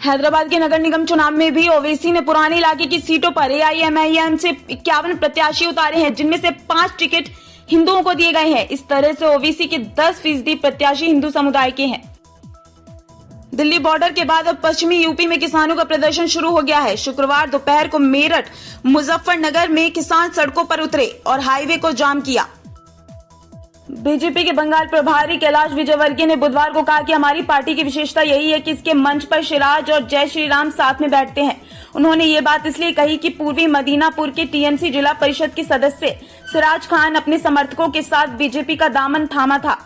हैदराबाद के नगर निगम चुनाव में भी ओवैसी ने पुराने इलाके की सीटों पर एआईएमआईएम से 51 प्रत्याशी उतारे हैं, जिनमें से 5 टिकट हिंदुओं को दिए गए हैं। इस तरह से ओवैसी के 10% प्रत्याशी हिंदू समुदाय के हैं। दिल्ली बॉर्डर के बाद अब पश्चिमी यूपी में किसानों का प्रदर्शन शुरू हो गया है। शुक्रवार दोपहर को मेरठ, मुजफ्फरनगर में किसान सड़कों पर उतरे और हाईवे को जाम किया। बीजेपी के बंगाल प्रभारी कैलाश विजयवर्गीय ने बुधवार को कहा कि हमारी पार्टी की विशेषता यही है कि इसके मंच पर शिराज और जय श्री राम साथ में बैठते हैं। उन्होंने ये बात इसलिए कही कि पूर्वी मदीनापुर के टीएमसी जिला परिषद के सदस्य सिराज खान अपने समर्थकों के साथ बीजेपी का दामन थामा था।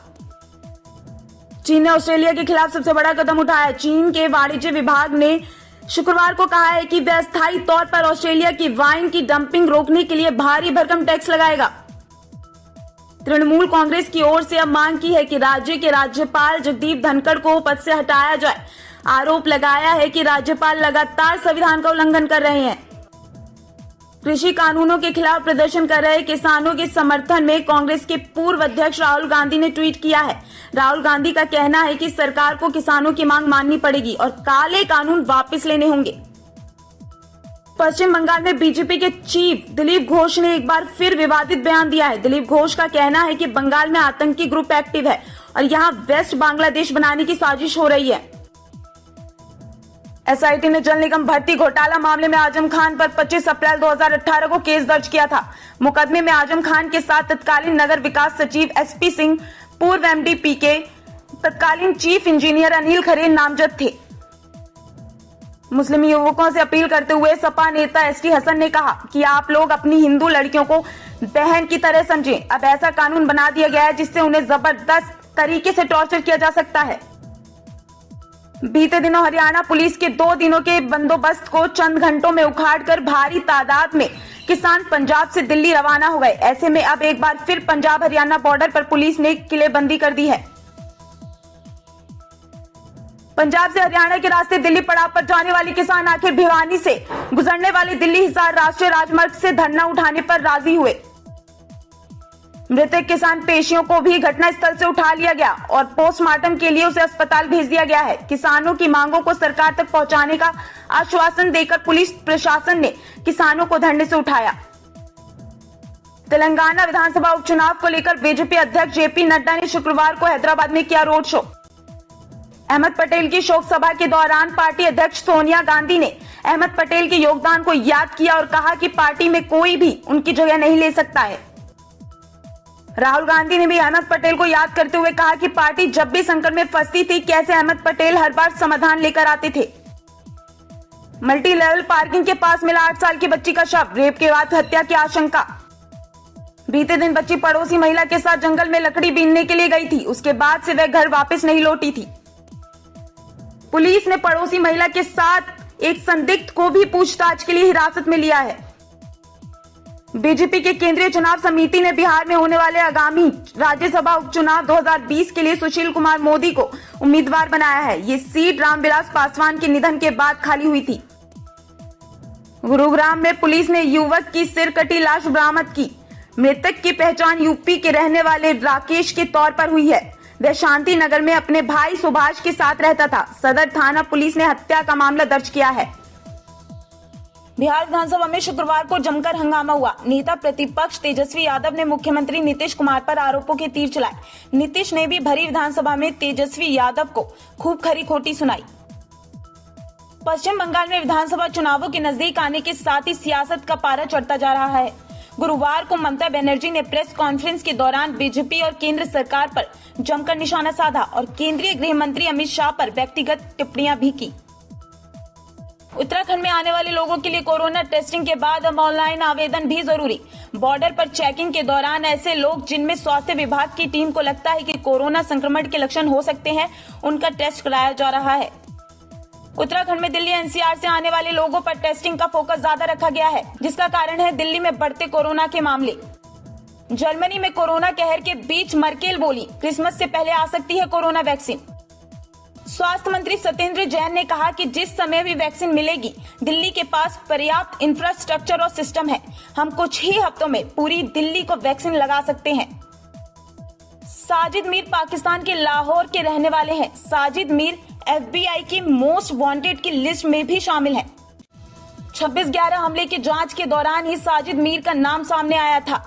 चीन ने ऑस्ट्रेलिया के खिलाफ सबसे बड़ा कदम उठाया। चीन के वाणिज्य विभाग ने शुक्रवार को कहा है कि वह अस्थायी तौर पर ऑस्ट्रेलिया की वाइन की डंपिंग रोकने के लिए भारी भरकम टैक्स लगाएगा। तृणमूल कांग्रेस की ओर से अब मांग की है कि राज्य के राज्यपाल जगदीप धनखड़ को पद से हटाया जाए। आरोप लगाया है कि राज्यपाल लगातार संविधान का उल्लंघन कर रहे हैं। कृषि कानूनों के खिलाफ प्रदर्शन कर रहे किसानों के समर्थन में कांग्रेस के पूर्व अध्यक्ष राहुल गांधी ने ट्वीट किया है। राहुल गांधी का कहना है कि सरकार को किसानों की मांग माननी पड़ेगी और काले कानून वापस लेने होंगे। पश्चिम बंगाल में बीजेपी के चीफ दिलीप घोष ने एक बार फिर विवादित बयान दिया है। दिलीप घोष का कहना है कि बंगाल में आतंकी ग्रुप एक्टिव है और यहां वेस्ट बांग्लादेश बनाने की साजिश हो रही है। एसआईटी ने जल निगम भर्ती घोटाला मामले में आजम खान पर 25 अप्रैल 2018 को केस दर्ज किया था। मुकदमे में आजम खान के साथ तत्कालीन नगर विकास सचिव एसपी सिंह, पूर्व एमडी पीके, तत्कालीन चीफ इंजीनियर अनिल खरे नामजद थे। मुस्लिम युवकों से अपील करते हुए सपा नेता एसटी हसन ने कहा कि आप लोग अपनी हिंदू लड़कियों को बहन की तरह समझें। अब ऐसा कानून बना दिया गया है जिससे उन्हें जबरदस्त तरीके से टॉर्चर किया जा सकता है। बीते दिनों हरियाणा पुलिस के 2 दिनों के बंदोबस्त को चंद घंटों में उखाड़कर भारी तादाद में किसान पंजाब से दिल्ली रवाना हो गए। ऐसे में अब एक बार फिर पंजाब हरियाणा बॉर्डर पर पुलिस ने किलेबंदी कर दी है। पंजाब से हरियाणा के रास्ते दिल्ली पड़ाव पर जाने वाली किसान आखिर भिवानी से गुजरने वाले दिल्ली हिसार राष्ट्रीय राजमार्ग से धरना उठाने पर राजी हुए। मृतक किसान पेशियों को भी घटनास्थल से उठा लिया गया और पोस्टमार्टम के लिए उसे अस्पताल भेज दिया गया है। किसानों की मांगों को सरकार तक पहुंचाने का आश्वासन देकर पुलिस प्रशासन ने किसानों को धरने से उठाया। तेलंगाना विधानसभा उपचुनाव को लेकर बीजेपी अध्यक्ष जेपी नड्डा ने शुक्रवार को हैदराबाद में किया रोड शो। अहमद पटेल की शोक सभा के दौरान पार्टी अध्यक्ष सोनिया गांधी ने अहमद पटेल के योगदान को याद किया और कहा कि पार्टी में कोई भी उनकी जगह नहीं ले सकता है। राहुल गांधी ने भी अहमद पटेल को याद करते हुए कहा कि पार्टी जब भी संकट में फंसती थी, कैसे अहमद पटेल हर बार समाधान लेकर आते थे। मल्टी लेवल पार्किंग के पास मिला 8 साल की बच्ची का शव, रेप के बाद हत्या की आशंका। बीते दिन बच्ची पड़ोसी महिला के साथ जंगल में लकड़ी बीनने के लिए गई थी। उसके बाद से वह घर वापस नहीं लौटी थी। पुलिस ने पड़ोसी महिला के साथ एक संदिग्ध को भी पूछताछ के लिए हिरासत में लिया है। बीजेपी के केंद्रीय चुनाव समिति ने बिहार में होने वाले आगामी राज्यसभा उपचुनाव 2020 के लिए सुशील कुमार मोदी को उम्मीदवार बनाया है। ये सीट रामविलास पासवान के निधन के बाद खाली हुई थी। गुरुग्राम में पुलिस ने युवक की सिर कटी लाश बरामद की। मृतक की पहचान यूपी के रहने वाले राकेश के तौर पर हुई है। वह शांति नगर में अपने भाई सुभाष के साथ रहता था। सदर थाना पुलिस ने हत्या का मामला दर्ज किया है। बिहार विधानसभा में शुक्रवार को जमकर हंगामा हुआ। नेता प्रतिपक्ष तेजस्वी यादव ने मुख्यमंत्री नीतीश कुमार पर आरोपों के तीर चलाए। नीतीश ने भी भरी विधानसभा में तेजस्वी यादव को खूब खरी खोटी सुनाई। पश्चिम बंगाल में विधानसभा चुनावों के नजदीक आने के साथ ही सियासत का पारा चढ़ता जा रहा है। गुरुवार को ममता बनर्जी ने प्रेस कॉन्फ्रेंस के दौरान बीजेपी और केंद्र सरकार पर जमकर निशाना साधा और केंद्रीय गृह मंत्री अमित शाह पर व्यक्तिगत टिप्पणियां भी की। उत्तराखंड में आने वाले लोगों के लिए कोरोना टेस्टिंग के बाद अब ऑनलाइन आवेदन भी जरूरी। बॉर्डर पर चेकिंग के दौरान ऐसे लोग जिनमें स्वास्थ्य विभाग की टीम को लगता है कि कोरोना संक्रमण के लक्षण हो सकते हैं, उनका टेस्ट कराया जा रहा है। उत्तराखंड में दिल्ली एनसीआर से आने वाले लोगों पर टेस्टिंग का फोकस ज्यादा रखा गया है, जिसका कारण है दिल्ली में बढ़ते कोरोना के मामले। जर्मनी में कोरोना कहर के बीच मर्केल बोली, क्रिसमस से पहले आ सकती है कोरोना वैक्सीन। स्वास्थ्य मंत्री सत्येंद्र जैन ने कहा कि जिस समय भी वैक्सीन मिलेगी, दिल्ली के पास पर्याप्त इंफ्रास्ट्रक्चर और सिस्टम है। हम कुछ ही हफ्तों में पूरी दिल्ली को वैक्सीन लगा सकते हैं। साजिद मीर पाकिस्तान के लाहौर के रहने वाले हैं। साजिद मीर FBI की मोस्ट वांटेड की लिस्ट में भी शामिल है। 26/11 हमले की जांच के दौरान ही साजिद मीर का नाम सामने आया था।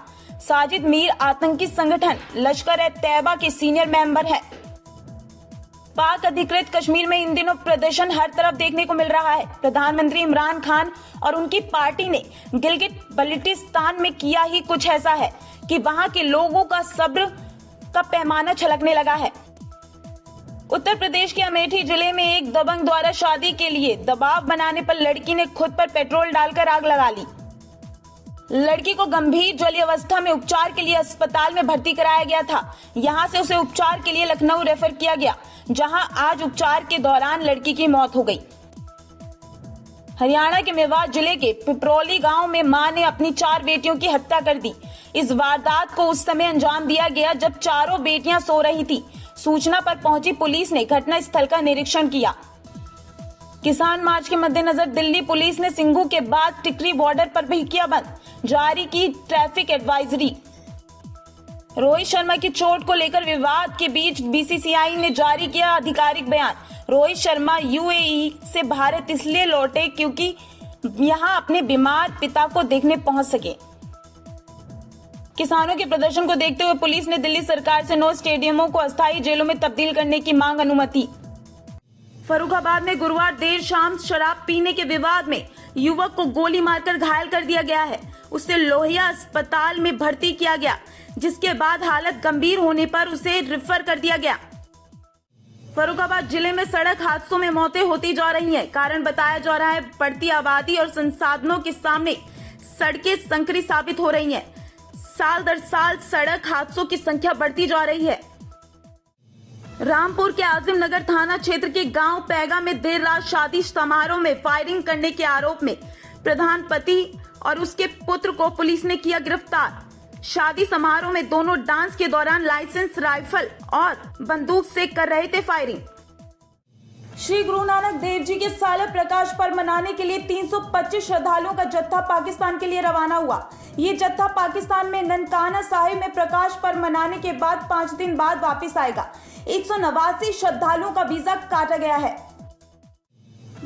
साजिद मीर आतंकी संगठन लश्कर-ए-तैयबा के सीनियर मेंबर है। पाक अधिकृत कश्मीर में इन दिनों प्रदर्शन हर तरफ देखने को मिल रहा है। प्रधानमंत्री इमरान खान और उनकी पार्टी ने गिलगित बल्टिस्तान में किया ही कुछ ऐसा है कि वहां के लोगों का सब्र का पैमाना छलकने लगा है। उत्तर प्रदेश के अमेठी जिले में एक दबंग द्वारा शादी के लिए दबाव बनाने पर लड़की ने खुद पर पेट्रोल डालकर आग लगा ली। लड़की को गंभीर जलीय अवस्था में उपचार के लिए अस्पताल में भर्ती कराया गया था। यहां से उसे उपचार के लिए लखनऊ रेफर किया गया, जहां आज उपचार के दौरान लड़की की मौत हो गई। हरियाणा के मेवात जिले के पिपरौली गांव में मां ने अपनी 4 बेटियों की हत्या कर दी। इस वारदात को उस समय अंजाम दिया गया जब चारों बेटियां सो रही थी। सूचना पर पहुंची पुलिस ने घटना स्थल का निरीक्षण किया। किसान मार्च के मद्देनजर दिल्ली पुलिस ने सिंघू के बाद टिकरी बॉर्डर पर भी किया बंद, जारी की ट्रैफिक एडवाइजरी। रोहित शर्मा की चोट को लेकर विवाद के बीच बीसीसीआई ने जारी किया आधिकारिक बयान। रोहित शर्मा यूएई से भारत इसलिए लौटे क्योंकि यहां अपने बीमार पिता को देखने पहुंच सके। किसानों के प्रदर्शन को देखते हुए पुलिस ने दिल्ली सरकार से 9 स्टेडियमों को अस्थायी जेलों में तब्दील करने की मांग अनुमति। फर्रुखाबाद में गुरुवार देर शाम शराब पीने के विवाद में युवक को गोली मारकर घायल कर दिया गया है। उसे लोहिया अस्पताल में भर्ती किया गया, जिसके बाद हालत गंभीर होने पर उसे रेफर कर दिया गया। फर्रुखाबाद जिले में सड़क हादसों में मौतें होती जा रही हैं। कारण बताया जा रहा है बढ़ती आबादी और संसाधनों के सामने सड़कें संकरी साबित हो रही हैं। साल दर साल सड़क हादसों की संख्या बढ़ती जा रही है। रामपुर के आजिम नगर थाना क्षेत्र के गांव पैगा में देर रात शादी समारोह में फायरिंग करने के आरोप में प्रधान पति और उसके पुत्र को पुलिस ने किया गिरफ्तार। शादी समारोह में दोनों डांस के दौरान लाइसेंस राइफल और बंदूक से कर रहे थे फायरिंग। श्री गुरु नानक देव जी के साल प्रकाश पर्व मनाने के लिए 325 श्रद्धालुओं का जत्था पाकिस्तान के लिए रवाना हुआ। ये जत्था पाकिस्तान में ननकाना साहिब में प्रकाश पर्व मनाने के बाद 5 दिन बाद वापस आएगा। 189 श्रद्धालुओं का वीजा काटा गया है।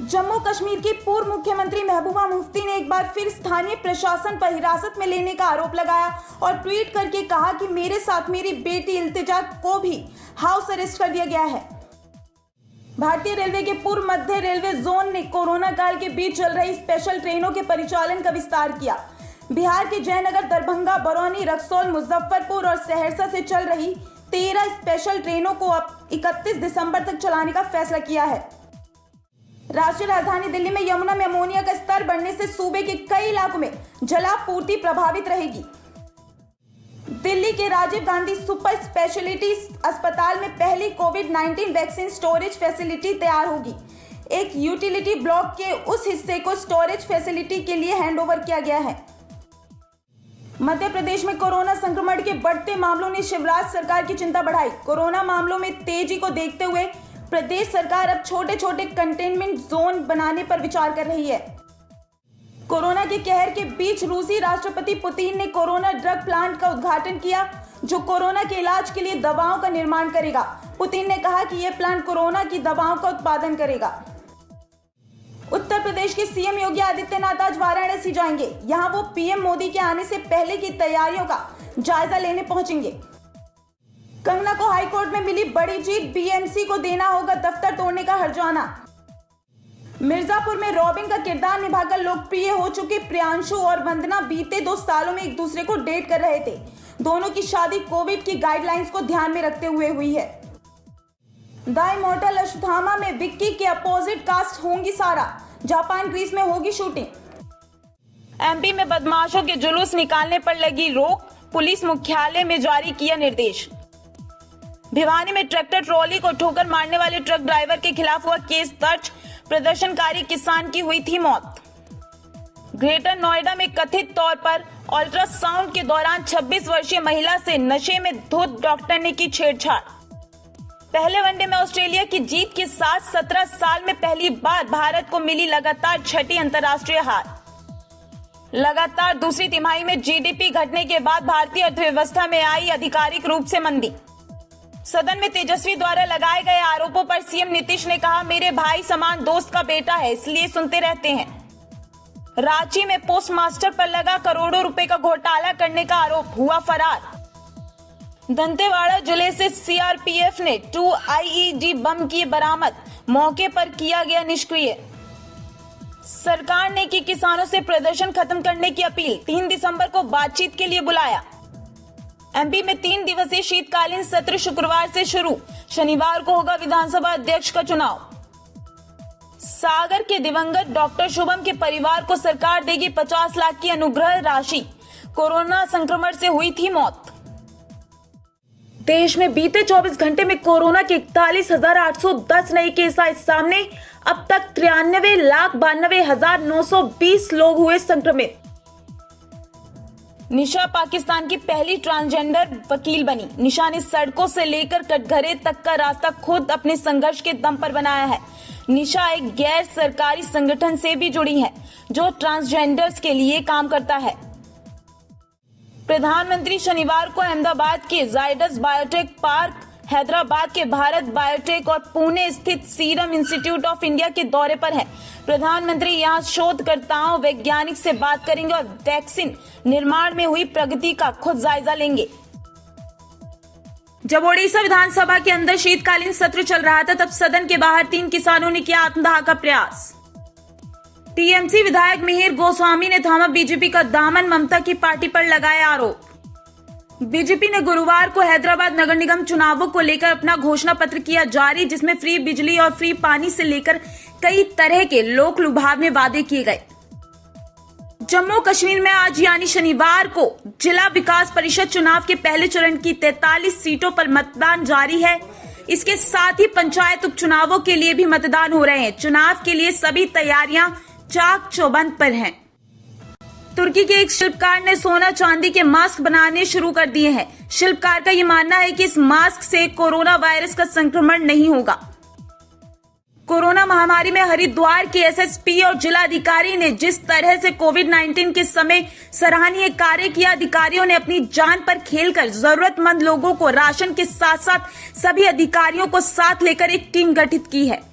जम्मू कश्मीर की पूर्व मुख्यमंत्री महबूबा मुफ्ती ने एक बार फिर स्थानीय प्रशासन पर हिरासत में लेने का आरोप लगाया और ट्वीट करके कहा कि मेरे साथ मेरी बेटी इल्तिजा को भी हाउस अरेस्ट कर दिया गया है। भारतीय रेलवे के पूर्व मध्य रेलवे जोन ने कोरोना काल के बीच चल रही स्पेशल ट्रेनों के परिचालन का विस्तार किया। बिहार के जयनगर, दरभंगा, बरौनी, रक्सौल, मुजफ्फरपुर और सहरसा से चल रही 13 स्पेशल ट्रेनों को अब 31 दिसंबर तक चलाने का फैसला किया है। राष्ट्रीय राजधानी दिल्ली में यमुना में अमोनिया का स्तर बढ़ने से सूबे के कई इलाकों में जलापूर्ति प्रभावित रहेगी। दिल्ली के राजीव गांधी सुपर स्पेशलिटी अस्पताल में पहली कोविड-19 वैक्सीन स्टोरेज फैसिलिटी तैयार होगी। एक यूटिलिटी ब्लॉक के उस हिस्से को स्टोरेज फैसिलिटी के लिए हैंडओवर किया गया है। मध्य प्रदेश में कोरोना संक्रमण के बढ़ते मामलों ने शिवराज सरकार की चिंता बढ़ाई। कोरोना मामलों में तेजी को देखते हुए प्रदेश सरकार अब छोटे छोटे कंटेनमेंट जोन बनाने पर विचार कर रही है। कोरोना के कहर के बीच रूसी राष्ट्रपति पुतिन ने कोरोना ड्रग प्लांट का उद्घाटन किया, जो कोरोना के इलाज के लिए दवाओं का निर्माण करेगा। पुतिन ने कहा कि यह प्लांट कोरोना की दवाओं का उत्पादन करेगा। उत्तर प्रदेश के सीएम योगी आदित्यनाथ आज वाराणसी जाएंगे। यहां वो पीएम मोदी के आने से पहले की तैयारियों का जायजा लेने पहुंचेंगे। कंगना को हाईकोर्ट में मिली बड़ी जीत, बीएमसी को देना होगा दफ्तर तोड़ने का हर्जाना। मिर्जापुर में रॉबिन का किरदार निभाकर लोकप्रिय हो चुके प्रियांशु और वंदना बीते 2 सालों में एक दूसरे को डेट कर रहे थे। दोनों की शादी कोविड की गाइडलाइंस को ध्यान में रखते हुए हुई है। द इमॉर्टल अश्वत्थामा में विक्की के अपोजिट कास्ट होंगी सारा। जापान ग्रीस में होगी शूटिंग। एमपी में बदमाशों के जुलूस निकालने पर लगी रोक, पुलिस मुख्यालय में जारी किया निर्देश। भिवानी में ट्रैक्टर ट्रॉली को ठोकर मारने वाले ट्रक ड्राइवर के खिलाफ हुआ केस दर्ज, प्रदर्शनकारी किसान की हुई थी मौत। ग्रेटर नोएडा में कथित तौर पर अल्ट्रासाउंड के दौरान 26 वर्षीय महिला से नशे में धुत डॉक्टर ने की छेड़छाड़। पहले वनडे में ऑस्ट्रेलिया की जीत के साथ 17 साल में पहली बार भारत को मिली लगातार 6ठी अंतर्राष्ट्रीय हार। लगातार दूसरी तिमाही में जीडीपी घटने के बाद भारतीय अर्थव्यवस्था में आई आधिकारिक रूप से मंदी। सदन में तेजस्वी द्वारा लगाए गए आरोपों पर सीएम नीतीश ने कहा, मेरे भाई समान दोस्त का बेटा है, इसलिए सुनते रहते हैं। रांची में पोस्टमास्टर पर लगा करोड़ों रुपए का घोटाला करने का आरोप, हुआ फरार। दंतेवाड़ा जिले से सीआरपीएफ ने 2 आईईडी बम किए बरामद, मौके पर किया गया निष्क्रिय। सरकार ने की किसानों से प्रदर्शन खत्म करने की अपील, 3 दिसंबर को बातचीत के लिए बुलाया। एमपी में 3 दिवसीय शीतकालीन सत्र शुक्रवार से शुरू, शनिवार को होगा विधानसभा अध्यक्ष का चुनाव। सागर के दिवंगत डॉक्टर शुभम के परिवार को सरकार देगी 50 लाख की अनुग्रह राशि, कोरोना संक्रमण से हुई थी मौत। देश में बीते 24 घंटे में कोरोना के 41,810 नए केस आए सामने। अब तक 93,92,920 लोग हुए संक्रमित। निशा पाकिस्तान की पहली ट्रांसजेंडर वकील बनी। निशा ने सड़कों से लेकर कटघरे तक का रास्ता खुद अपने संघर्ष के दम पर बनाया है। निशा एक गैर सरकारी संगठन से भी जुड़ी है जो ट्रांसजेंडर्स के लिए काम करता है। प्रधानमंत्री शनिवार को अहमदाबाद के जायडस बायोटेक पार्क, हैदराबाद के भारत बायोटेक और पुणे स्थित सीरम इंस्टीट्यूट ऑफ इंडिया के दौरे पर हैं। प्रधानमंत्री यहां शोधकर्ताओं, वैज्ञानिक से बात करेंगे और वैक्सीन निर्माण में हुई प्रगति का खुद जायजा लेंगे। जब ओडिशा विधानसभा के अंदर शीतकालीन सत्र चल रहा था, तब सदन के बाहर 3 किसानों ने किया आत्मदाह का प्रयास। टीएमसी विधायक मिहिर गोस्वामी ने थामा बीजेपी का दामन, ममता की पार्टी पर लगाया आरोप। बीजेपी ने गुरुवार को हैदराबाद नगर निगम चुनावों को लेकर अपना घोषणा पत्र किया जारी, जिसमें फ्री बिजली और फ्री पानी से लेकर कई तरह के लोक लुभावने वादे किए गए। जम्मू कश्मीर में आज यानी शनिवार को जिला विकास परिषद चुनाव के पहले चरण की 43 सीटों पर मतदान जारी है। इसके साथ ही पंचायत उपचुनावों के लिए भी मतदान हो रहे हैं। चुनाव के लिए सभी तैयारियां चाक चौबंद पर हैं। तुर्की के एक शिल्पकार ने सोना चांदी के मास्क बनाने शुरू कर दिए हैं। शिल्पकार का ये मानना है कि इस मास्क से कोरोना वायरस का संक्रमण नहीं होगा। कोरोना महामारी में हरिद्वार के एसएसपी और जिलाधिकारी ने जिस तरह से कोविड-19 के समय सराहनीय कार्य किया, अधिकारियों ने अपनी जान पर खेलकर जरूरतमंद लोगों को राशन के साथ साथ सभी अधिकारियों को साथ लेकर एक टीम गठित की है।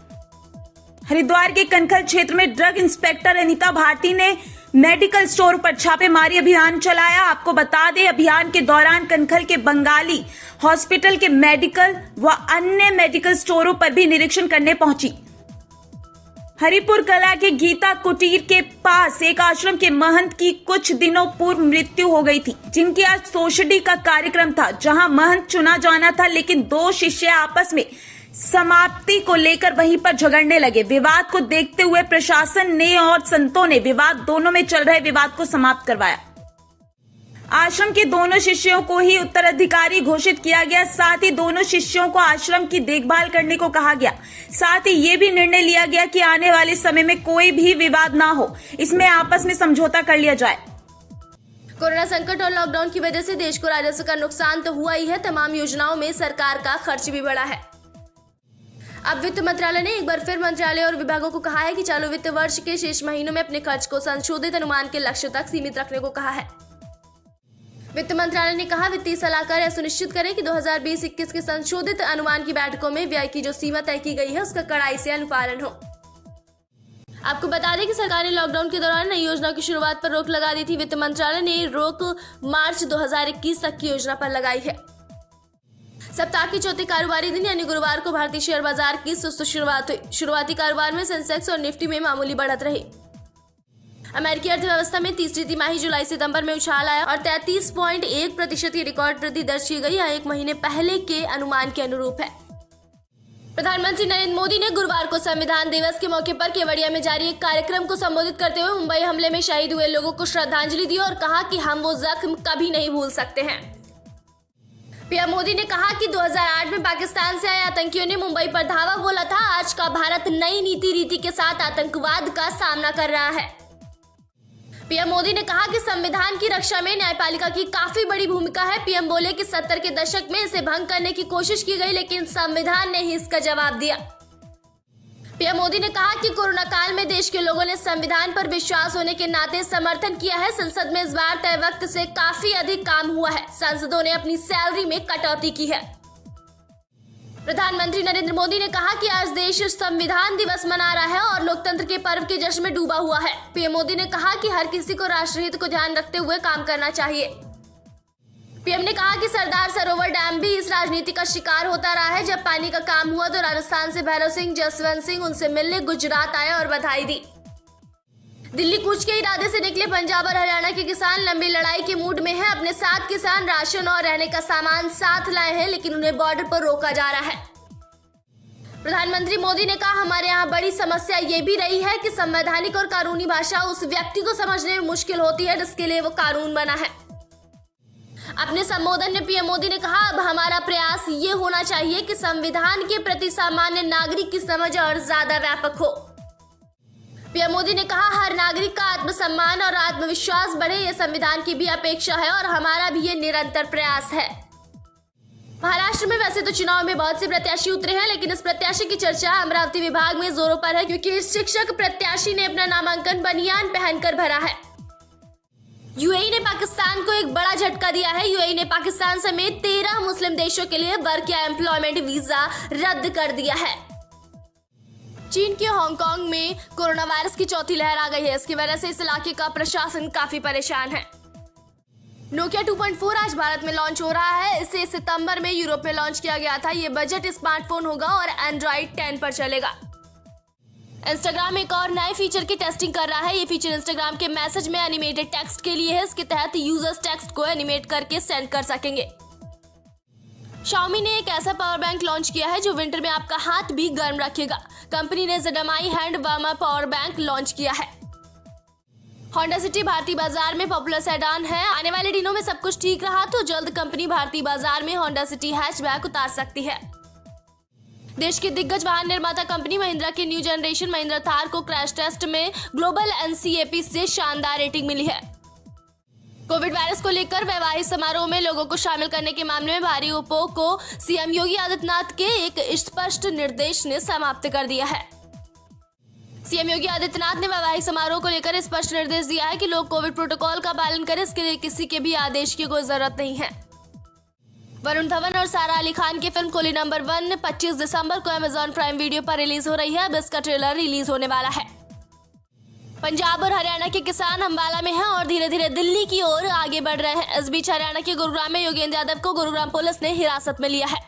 हरिद्वार के कनखल क्षेत्र में ड्रग इंस्पेक्टर अनीता भारती ने मेडिकल स्टोर पर छापेमारी अभियान चलाया। आपको बता दें, अभियान के दौरान कनखल के बंगाली हॉस्पिटल के मेडिकल व अन्य मेडिकल स्टोरों पर भी निरीक्षण करने पहुंची। हरिपुर कला के गीता कुटीर के पास एक आश्रम के महंत की कुछ दिनों पूर्व मृत्यु हो गई थी, जिनकी आज सोशडी का कार्यक्रम था, जहां महंत चुना जाना था, लेकिन 2 शिष्य आपस में समाप्ति को लेकर वहीं पर झगड़ने लगे। विवाद को देखते हुए प्रशासन ने और संतों ने दोनों में चल रहे विवाद को समाप्त करवाया। आश्रम के दोनों शिष्यों को ही उत्तराधिकारी घोषित किया गया। साथ ही दोनों शिष्यों को आश्रम की देखभाल करने को कहा गया। साथ ही ये भी निर्णय लिया गया कि आने वाले समय में कोई भी विवाद ना हो, इसमें आपस में समझौता कर लिया जाए। कोरोना संकट और लॉकडाउन की वजह से देश को राजस्व का नुकसान तो हुआ ही है, तमाम योजनाओं में सरकार का खर्च भी बढ़ा है। अब वित्त मंत्रालय ने एक बार फिर मंत्रालय और विभागों को कहा है कि चालू वित्त वर्ष के शेष महीनों में अपने खर्च को संशोधित अनुमान के लक्ष्य तक सीमित रखने को कहा है। वित्त मंत्रालय ने कहा, वित्तीय सलाहकार यह सुनिश्चित करें कि 2020-21 के संशोधित अनुमान की बैठकों में व्यय की जो सीमा तय की गई है उसका कड़ाई से अनुपालन हो। आपको बता दें कि सरकार ने लॉकडाउन के दौरान नई योजना की शुरुआत पर रोक लगा दी थी। वित्त मंत्रालय ने रोक मार्च 2021 तक की योजना पर लगाई है। सप्ताह के चौथे कारोबारी दिन यानी गुरुवार को भारतीय शेयर बाजार की सुस्त शुरुआत हुई। शुरुआती कारोबार में सेंसेक्स और निफ्टी में मामूली बढ़त रही। अमेरिकी अर्थव्यवस्था में तीसरी तिमाही जुलाई सितंबर में उछाल आया और 33.1% की रिकॉर्ड वृद्धि दर्ज की गई। यह 1 महीने पहले के अनुमान के अनुरूप है। प्रधानमंत्री नरेंद्र मोदी ने गुरुवार को संविधान दिवस के मौके पर केवड़िया में जारी एक कार्यक्रम को संबोधित करते हुए मुंबई हमले में शहीद हुए लोगों को श्रद्धांजलि दी और कहा कि हम वो जख्म कभी नहीं भूल सकते हैं। पीएम मोदी ने कहा कि 2008 में पाकिस्तान से आए आतंकियों ने मुंबई पर धावा बोला था। आज का भारत नई नीति रीति के साथ आतंकवाद का सामना कर रहा है। पीएम मोदी ने कहा कि संविधान की रक्षा में न्यायपालिका की काफी बड़ी भूमिका है। पीएम बोले कि 70 के दशक में इसे भंग करने की कोशिश की गई, लेकिन संविधान ने ही इसका जवाब दिया। पीएम मोदी ने कहा कि कोरोना काल में देश के लोगों ने संविधान पर विश्वास होने के नाते समर्थन किया है। संसद में इस बार तय वक्त से काफी अधिक काम हुआ है। सांसदों ने अपनी सैलरी में कटौती की है। प्रधानमंत्री नरेंद्र मोदी ने कहा कि आज देश संविधान दिवस मना रहा है और लोकतंत्र के पर्व के जश्न में डूबा हुआ है। पीएम मोदी ने कहा कि हर किसी को राष्ट्रहित को ध्यान रखते हुए काम करना चाहिए। पीएम ने कहा कि सरदार सरोवर डैम भी इस राजनीति का शिकार होता रहा है। जब पानी का काम हुआ तो राजस्थान से भैरव सिंह, जसवंत सिंह उनसे मिलने गुजरात आए और बधाई दी। दिल्ली कूच के इरादे से निकले पंजाब और हरियाणा के किसान लंबी लड़ाई के मूड में हैं। अपने साथ किसान राशन और रहने का सामान साथ लाए हैं, लेकिन उन्हें बॉर्डर पर रोका जा रहा है। प्रधानमंत्री मोदी ने कहा, हमारे यहाँ बड़ी समस्या ये भी रही है कि संवैधानिक और कानूनी भाषा उस व्यक्ति को समझने में मुश्किल होती है जिसके लिए वो कानून बना है। अपने संबोधन में पीएम मोदी ने कहा, अब हमारा प्रयास ये होना चाहिए कि संविधान के प्रति सामान्य नागरिक की समझ और ज्यादा व्यापक हो। पीएम मोदी ने कहा, हर नागरिक का आत्मसम्मान और आत्मविश्वास बढ़े, ये संविधान की भी अपेक्षा है और हमारा भी ये निरंतर प्रयास है। महाराष्ट्र में वैसे तो चुनाव में बहुत से प्रत्याशी उतरे हैं, लेकिन इस प्रत्याशी की चर्चा अमरावती विभाग में जोरों पर है, क्योंकि इस शिक्षक प्रत्याशी ने अपना नामांकन बनियान पहनकर भरा है। यूएई ने पाकिस्तान को एक बड़ा झटका दिया है। यूएई ने पाकिस्तान समेत 13 मुस्लिम देशों के लिए वर्क या एम्प्लॉयमेंट वीजा रद्द कर दिया है। चीन के हांगकांग में कोरोना वायरस की चौथी लहर आ गई है। इसकी वजह से इस इलाके का प्रशासन काफी परेशान है। नोकिया 2.4 आज भारत में लॉन्च हो रहा है। इसे सितंबर में यूरोप में लॉन्च किया गया था। ये बजट स्मार्टफोन होगा और एंड्रॉइड 10 पर चलेगा। इंस्टाग्राम एक और नए फीचर की टेस्टिंग कर रहा है। ये फीचर इंस्टाग्राम के मैसेज में एनिमेटेड टेक्स्ट के लिए है। इसके तहत यूजर्स टेक्स्ट को एनिमेट करके सेंड कर सकेंगे। Xiaomi ने एक ऐसा पावर बैंक लॉन्च किया है जो विंटर में आपका हाथ भी गर्म रखेगा। कंपनी ने ZMI hand warmer power bank launch किया है। होंडा सिटी भारतीय बाजार में पॉपुलर सेडान है। आने वाले दिनों में सब कुछ ठीक रहा तो जल्द कंपनी भारतीय बाजार में होंडा सिटी हैचबैक उतार सकती है। देश की दिग्गज वाहन निर्माता कंपनी महिंद्रा की न्यू जनरेशन महिंद्रा थार को क्रैश टेस्ट में ग्लोबल NCAP से शानदार रेटिंग मिली है। कोविड वायरस को लेकर वैवाहिक समारोह में लोगों को शामिल करने के मामले में भारी उपयोग को सीएम योगी आदित्यनाथ के एक स्पष्ट निर्देश ने समाप्त कर दिया है। सीएम योगी आदित्यनाथ ने वैवाहिक समारोह को लेकर स्पष्ट निर्देश दिया है कि लोग कोविड प्रोटोकॉल का पालन करें। इसके लिए किसी के भी आदेश की कोई जरूरत नहीं है। वरुण धवन और सारा अली खान की फिल्म कुली नंबर 1 25 दिसंबर को अमेजॉन प्राइम वीडियो पर रिलीज हो रही है। अब इसका ट्रेलर रिलीज होने वाला है। पंजाब और हरियाणा के किसान अंबाला में हैं और धीरे धीरे दिल्ली की ओर आगे बढ़ रहे हैं। इस बीच हरियाणा के गुरुग्राम में योगेंद्र यादव को गुरुग्राम पुलिस ने हिरासत में लिया है।